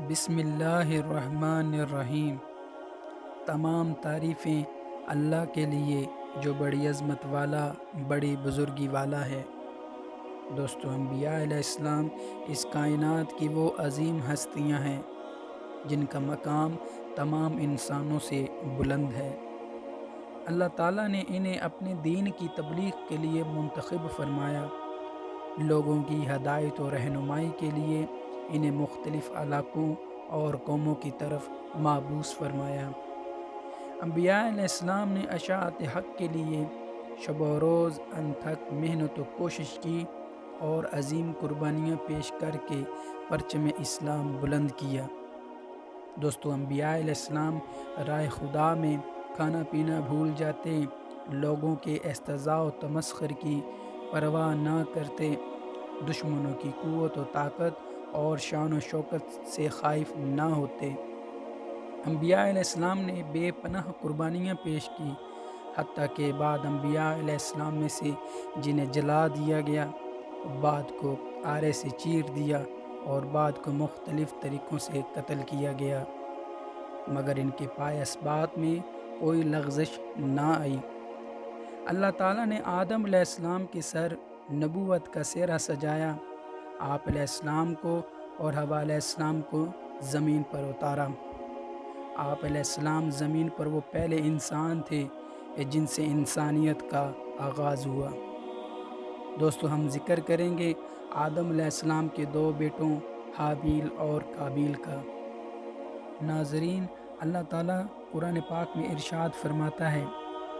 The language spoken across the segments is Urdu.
بسم اللہ الرحمن الرحیم۔ تمام تعریفیں اللہ کے لیے جو بڑی عظمت والا، بڑی بزرگی والا ہے۔ دوستو، انبیاء علیہ السلام اس کائنات کی وہ عظیم ہستیاں ہیں جن کا مقام تمام انسانوں سے بلند ہے۔ اللہ تعالیٰ نے انہیں اپنے دین کی تبلیغ کے لیے منتخب فرمایا، لوگوں کی ہدایت و رہنمائی کے لیے انہیں مختلف علاقوں اور قوموں کی طرف مابعوث فرمایا۔ انبیاء علیہ السلام نے اشاعت حق کے لیے شب و روز انتھک محنت و کوشش کی اور عظیم قربانیاں پیش کر کے پرچم اسلام بلند کیا۔ دوستو، انبیاء علیہ السلام راہ خدا میں کھانا پینا بھول جاتے، لوگوں کے استہزاء و تمسخر کی پرواہ نہ کرتے، دشمنوں کی قوت و طاقت اور شان و شوکت سے خائف نہ ہوتے۔ انبیاء علیہ السلام نے بے پناہ قربانیاں پیش کی، حتیٰ کہ بعد انبیاء علیہ السلام میں سے جنہیں جلا دیا گیا، بعد کو آرے سے چیر دیا اور بعد کو مختلف طریقوں سے قتل کیا گیا، مگر ان کے پائے اسبات میں کوئی لغزش نہ آئی۔ اللہ تعالیٰ نے آدم علیہ السلام کے سر نبوت کا سہرا سجایا، آپ علیہ السلام کو اور حوا علیہ السلام کو زمین پر اتارا۔ آپ علیہ السلام زمین پر وہ پہلے انسان تھے جن سے انسانیت کا آغاز ہوا۔ دوستو، ہم ذکر کریں گے آدم علیہ السلام کے دو بیٹوں حابیل اور قابیل کا۔ ناظرین، اللہ تعالیٰ قرآن پاک میں ارشاد فرماتا ہے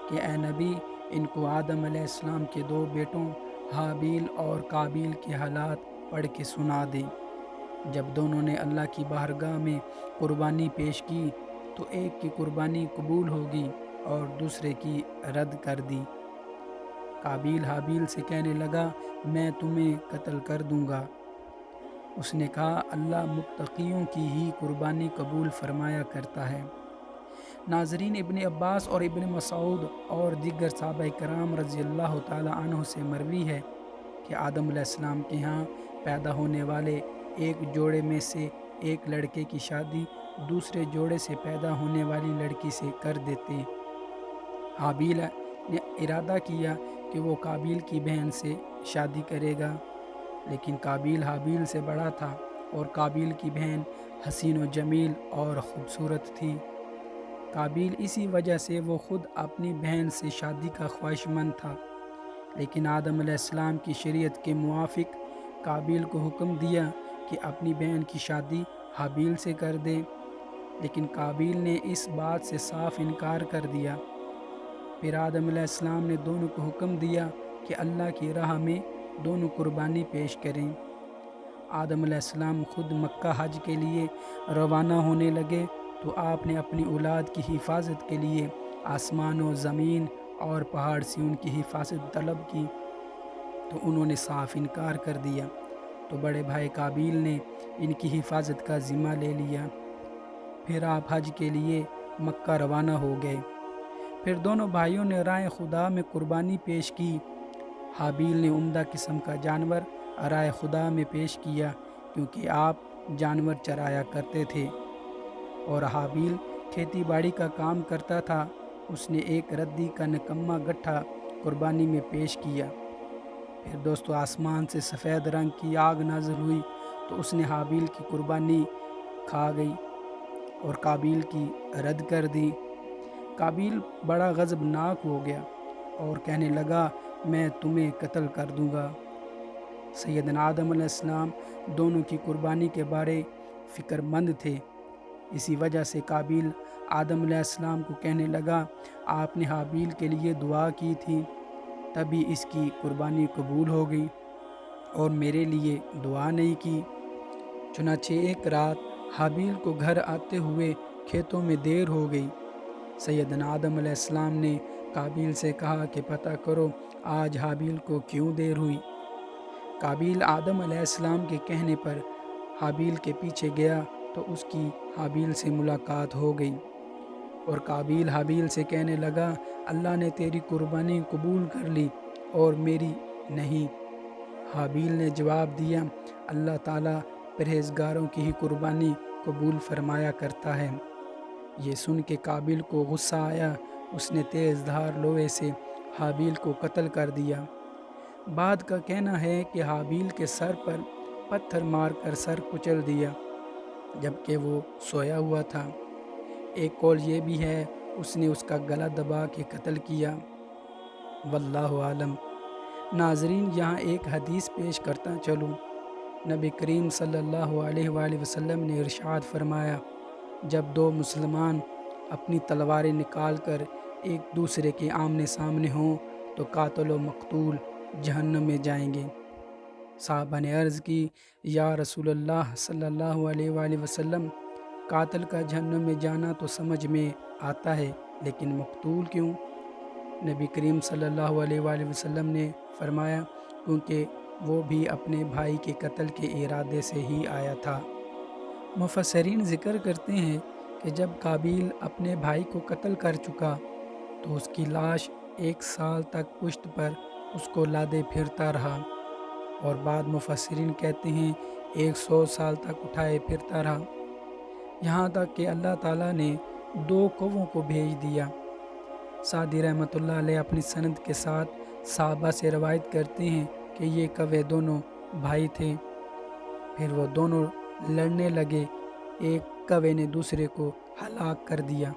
کہ اے نبی، ان کو آدم علیہ السلام کے دو بیٹوں حابیل اور قابیل کے حالات پڑھ کے سنا دے۔ جب دونوں نے اللہ کی بارگاہ میں قربانی پیش کی تو ایک کی قربانی قبول ہوگی اور دوسرے کی رد کر دی۔ قابیل حابیل سے کہنے لگا، میں تمہیں قتل کر دوں گا۔ اس نے کہا، اللہ متقیوں کی ہی قربانی قبول فرمایا کرتا ہے۔ ناظرین، ابن عباس اور ابن مسعود اور دیگر صحابہ کرام رضی اللہ تعالی عنہ سے مروی ہے کہ آدم علیہ السلام کے ہاں پیدا ہونے والے ایک جوڑے میں سے ایک لڑکے کی شادی دوسرے جوڑے سے پیدا ہونے والی لڑکی سے کر دیتے۔ حابیل نے ارادہ کیا کہ وہ قابیل کی بہن سے شادی کرے گا، لیکن قابیل حابیل سے بڑا تھا اور قابیل کی بہن حسین و جمیل اور خوبصورت تھی۔ قابیل اسی وجہ سے وہ خود اپنی بہن سے شادی کا خواہش مند تھا، لیکن آدم علیہ السلام کی شریعت کے موافق قابیل کو حکم دیا کہ اپنی بہن کی شادی حابیل سے کر دے، لیکن قابیل نے اس بات سے صاف انکار کر دیا۔ پھر آدم علیہ السلام نے دونوں کو حکم دیا کہ اللہ کی راہ میں دونوں قربانی پیش کریں۔ آدم علیہ السلام خود مکہ حج کے لیے روانہ ہونے لگے تو آپ نے اپنی اولاد کی حفاظت کے لیے آسمان و زمین اور پہاڑ سے ان کی حفاظت طلب کی تو انہوں نے صاف انکار کر دیا، تو بڑے بھائی قابیل نے ان کی حفاظت کا ذمہ لے لیا۔ پھر آپ حج کے لیے مکہ روانہ ہو گئے۔ پھر دونوں بھائیوں نے رائے خدا میں قربانی پیش کی۔ حابیل نے عمدہ قسم کا جانور رائے خدا میں پیش کیا کیونکہ آپ جانور چرایا کرتے تھے، اور حابیل کھیتی باڑی کا کام کرتا تھا۔ اس نے ایک ردی کا نکما گٹھا قربانی میں پیش کیا۔ پھر دوستو، آسمان سے سفید رنگ کی آگ نازل ہوئی تو اس نے حابیل کی قربانی کھا گئی اور قابیل کی رد کر دی۔ قابیل بڑا غضبناک ہو گیا اور کہنے لگا، میں تمہیں قتل کر دوں گا۔ سیدنا آدم علیہ السلام دونوں کی قربانی کے بارے فکر مند تھے، اسی وجہ سے قابیل آدم علیہ السلام کو کہنے لگا، آپ نے حابیل کے لیے دعا کی تھی، تبھی اس کی قربانی قبول ہو گئی اور میرے لیے دعا نہیں کی۔ چنانچہ ایک رات حابیل کو گھر آتے ہوئے کھیتوں میں دیر ہو گئی۔ سیدنا آدم علیہ السلام نے قابیل سے کہا کہ پتہ کرو آج حابیل کو کیوں دیر ہوئی۔ قابیل آدم علیہ السلام کے کہنے پر حابیل کے پیچھے گیا تو اس کی حابیل سے ملاقات ہو گئی، اور قابیل حابیل سے کہنے لگا، اللہ نے تیری قربانی قبول کر لی اور میری نہیں۔ حابیل نے جواب دیا، اللہ تعالیٰ پرہیزگاروں کی ہی قربانی قبول فرمایا کرتا ہے۔ یہ سن کے قابیل کو غصہ آیا، اس نے تیز دھار لوہے سے حابیل کو قتل کر دیا۔ بعد کا کہنا ہے کہ حابیل کے سر پر پتھر مار کر سر کچل دیا جبکہ وہ سویا ہوا تھا۔ ایک قول یہ بھی ہے اس نے اس کا گلا دبا کے قتل کیا۔ واللہ عالم۔ ناظرین، یہاں ایک حدیث پیش کرتا چلوں۔ نبی کریم صلی اللہ علیہ وآلہ وسلم نے ارشاد فرمایا، جب دو مسلمان اپنی تلواریں نکال کر ایک دوسرے کے آمنے سامنے ہوں تو قاتل و مقتول جہنم میں جائیں گے۔ صحابہ نے عرض کی، یا رسول اللہ صلی اللہ علیہ وآلہ وسلم، قاتل کا جہنم میں جانا تو سمجھ میں آتا ہے لیکن مقتول کیوں؟ نبی کریم صلی اللہ علیہ وآلہ وسلم نے فرمایا، کیونکہ وہ بھی اپنے بھائی کے قتل کے ارادے سے ہی آیا تھا۔ مفسرین ذکر کرتے ہیں کہ جب قابیل اپنے بھائی کو قتل کر چکا تو اس کی لاش 1 سال تک پشت پر اس کو لادے پھرتا رہا، اور بعد مفسرین کہتے ہیں 100 سال تک اٹھائے پھرتا رہا، یہاں تک کہ اللہ تعالیٰ نے 2 کووں کو بھیج دیا۔ سعدی رحمۃ اللہ علیہ اپنی سند کے ساتھ صحابہ سے روایت کرتے ہیں کہ یہ کوے دونوں بھائی تھے، پھر وہ دونوں لڑنے لگے، ایک کوے نے دوسرے کو ہلاک کر دیا،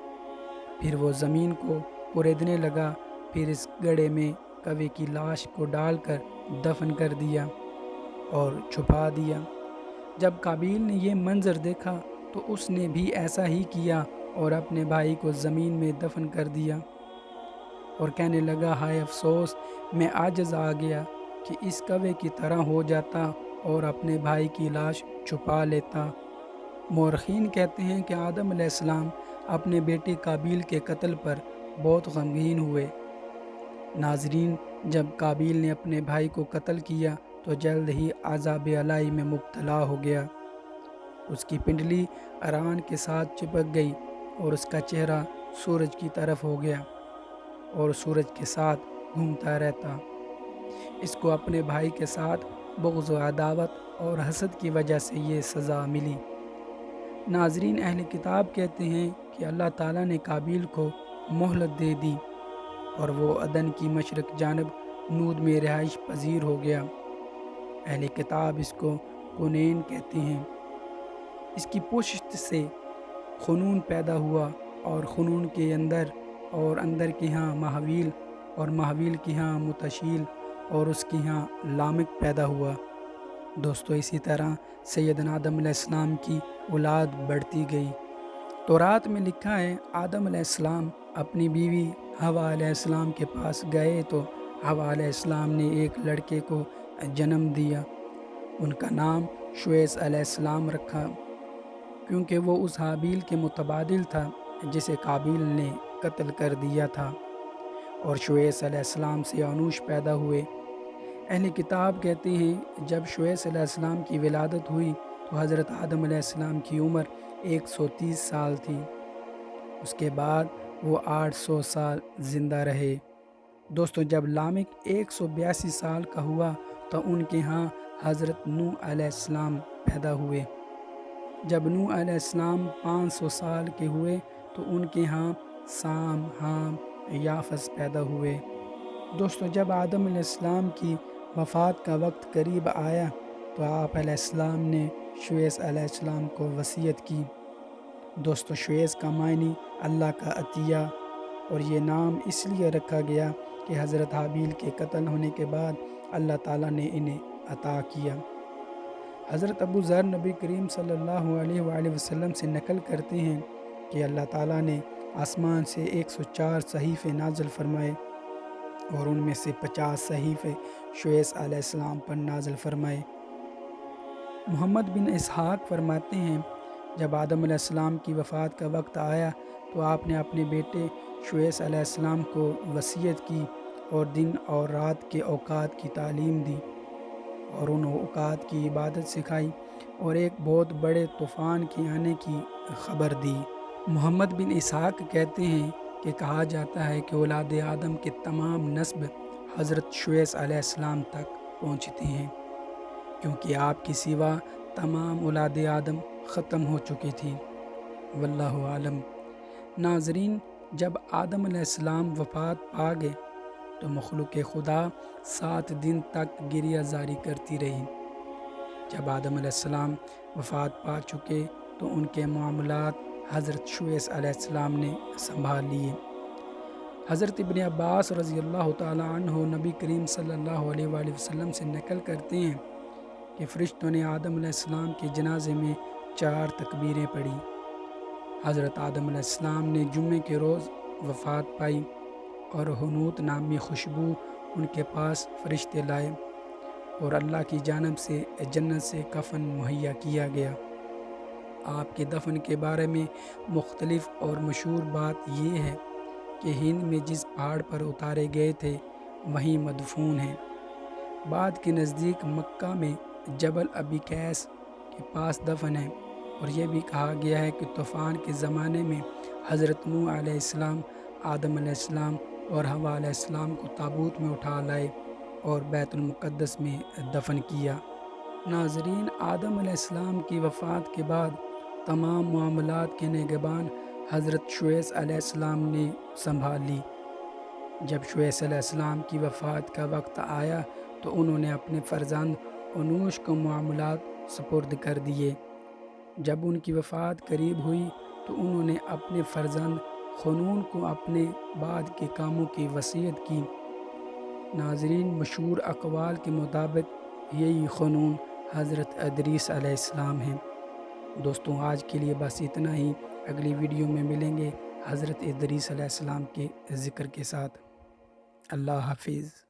پھر وہ زمین کو کریدنے لگا، پھر اس گڑھے میں کوے کی لاش کو ڈال کر دفن کر دیا اور چھپا دیا۔ جب قابیل نے یہ منظر دیکھا تو اس نے بھی ایسا ہی کیا اور اپنے بھائی کو زمین میں دفن کر دیا، اور کہنے لگا، ہائے افسوس، میں عاجز آ گیا کہ اس کوے کی طرح ہو جاتا اور اپنے بھائی کی لاش چھپا لیتا۔ مورخین کہتے ہیں کہ آدم علیہ السلام اپنے بیٹے قابیل کے قتل پر بہت غمگین ہوئے۔ ناظرین، جب قابیل نے اپنے بھائی کو قتل کیا تو جلد ہی عذاب الہی میں مبتلا ہو گیا۔ اس کی پنڈلی اران کے ساتھ چپک گئی اور اس کا چہرہ سورج کی طرف ہو گیا اور سورج کے ساتھ گھومتا رہتا۔ اس کو اپنے بھائی کے ساتھ بغض و عداوت اور حسد کی وجہ سے یہ سزا ملی۔ ناظرین، اہل کتاب کہتے ہیں کہ اللہ تعالیٰ نے قابیل کو مہلت دے دی اور وہ عدن کی مشرق جانب نود میں رہائش پذیر ہو گیا۔ اہل کتاب اس کو کنین کہتے ہیں۔ اس کی پشت سے خنون پیدا ہوا اور خنون کے اندر اور اندر کے ہاں مہاویل اور مہاویل کے ہاں متشیل اور اس کے ہاں لامک پیدا ہوا۔ دوستو، اسی طرح سیدنا آدم علیہ السلام کی اولاد بڑھتی گئی۔ تورات میں لکھا ہے، آدم علیہ السلام اپنی بیوی حوا علیہ السلام کے پاس گئے تو حوا علیہ السلام نے ایک لڑکے کو جنم دیا۔ ان کا نام شویس علیہ السلام رکھا، کیونکہ وہ اس حابیل کے متبادل تھا جسے قابیل نے قتل کر دیا تھا، اور شویس علیہ السلام سے انوش پیدا ہوئے۔ اہل کتاب کہتے ہیں جب شویس علیہ السلام کی ولادت ہوئی تو حضرت آدم علیہ السلام کی عمر 130 سال تھی۔ اس کے بعد وہ 800 سال زندہ رہے۔ دوستو، جب لامک 182 سال کا ہوا تو ان کے ہاں حضرت نوح علیہ السلام پیدا ہوئے۔ جب نوح علیہ السلام 500 سال کے ہوئے تو ان کے ہاں سام، حام، یافس پیدا ہوئے۔ دوستو، جب آدم علیہ السلام کی وفات کا وقت قریب آیا تو آپ علیہ السلام نے شویس علیہ السلام کو وصیت کی۔ دوستو، شویس کا معنی اللہ کا عطیہ، اور یہ نام اس لیے رکھا گیا کہ حضرت حابیل کے قتل ہونے کے بعد اللہ تعالیٰ نے انہیں عطا کیا۔ حضرت ابو ذر نبی کریم صلی اللہ علیہ وآلہ وسلم سے نقل کرتے ہیں کہ اللہ تعالیٰ نے آسمان سے 104 صحیفے نازل فرمائے اور ان میں سے 50 صحیفے شویس علیہ السلام پر نازل فرمائے۔ محمد بن اسحاق فرماتے ہیں، جب آدم علیہ السلام کی وفات کا وقت آیا تو آپ نے اپنے بیٹے شویس علیہ السلام کو وصیت کی اور دن اور رات کے اوقات کی تعلیم دی اور ان اوقات کی عبادت سکھائی اور ایک بہت بڑے طوفان کے آنے کی خبر دی۔ محمد بن اسحاق کہتے ہیں کہ کہا جاتا ہے کہ اولاد آدم کے تمام نسب حضرت شویس علیہ السلام تک پہنچتے ہیں، کیونکہ آپ کے سوا تمام اولاد آدم ختم ہو چکی تھی۔ واللہ عالم۔ ناظرین، جب آدم علیہ السلام وفات پا گئے تو مخلوق خدا 7 دن تک گریہ زاری کرتی رہی۔ جب آدم علیہ السلام وفات پا چکے تو ان کے معاملات حضرت شویس علیہ السلام نے سنبھال لیے۔ حضرت ابن عباس رضی اللہ تعالیٰ عنہ نبی کریم صلی اللہ علیہ وآلہ وسلم سے نقل کرتے ہیں کہ فرشتوں نے آدم علیہ السلام کے جنازے میں 4 تکبیریں پڑھی۔ حضرت آدم علیہ السلام نے جمعے کے روز وفات پائی اور حنوط نامی خوشبو ان کے پاس فرشتے لائے اور اللہ کی جانب سے جنت سے کفن مہیا کیا گیا۔ آپ کے دفن کے بارے میں مختلف اور مشہور بات یہ ہے کہ ہند میں جس پہاڑ پر اتارے گئے تھے وہیں مدفون ہیں۔ بعد کے نزدیک مکہ میں جبل ابی قیس کے پاس دفن ہے، اور یہ بھی کہا گیا ہے کہ طوفان کے زمانے میں حضرت نوح علیہ السلام، آدم علیہ السلام اور حوا علیہ السلام کو تابوت میں اٹھا لائے اور بیت المقدس میں دفن کیا۔ ناظرین، آدم علیہ السلام کی وفات کے بعد تمام معاملات کے نگہبان حضرت شویس علیہ السلام نے سنبھال لی۔ جب شویس علیہ السلام کی وفات کا وقت آیا تو انہوں نے اپنے فرزند انوش کو معاملات سپرد کر دیے۔ جب ان کی وفات قریب ہوئی تو انہوں نے اپنے فرزند خنون کو اپنے بعد کے کاموں کی وصیت کی۔ ناظرین، مشہور اقوال کے مطابق یہی خنون حضرت ادریس علیہ السلام ہیں۔ دوستوں، آج کے لیے بس اتنا ہی۔ اگلی ویڈیو میں ملیں گے حضرت ادریس علیہ السلام کے ذکر کے ساتھ۔ اللہ حافظ۔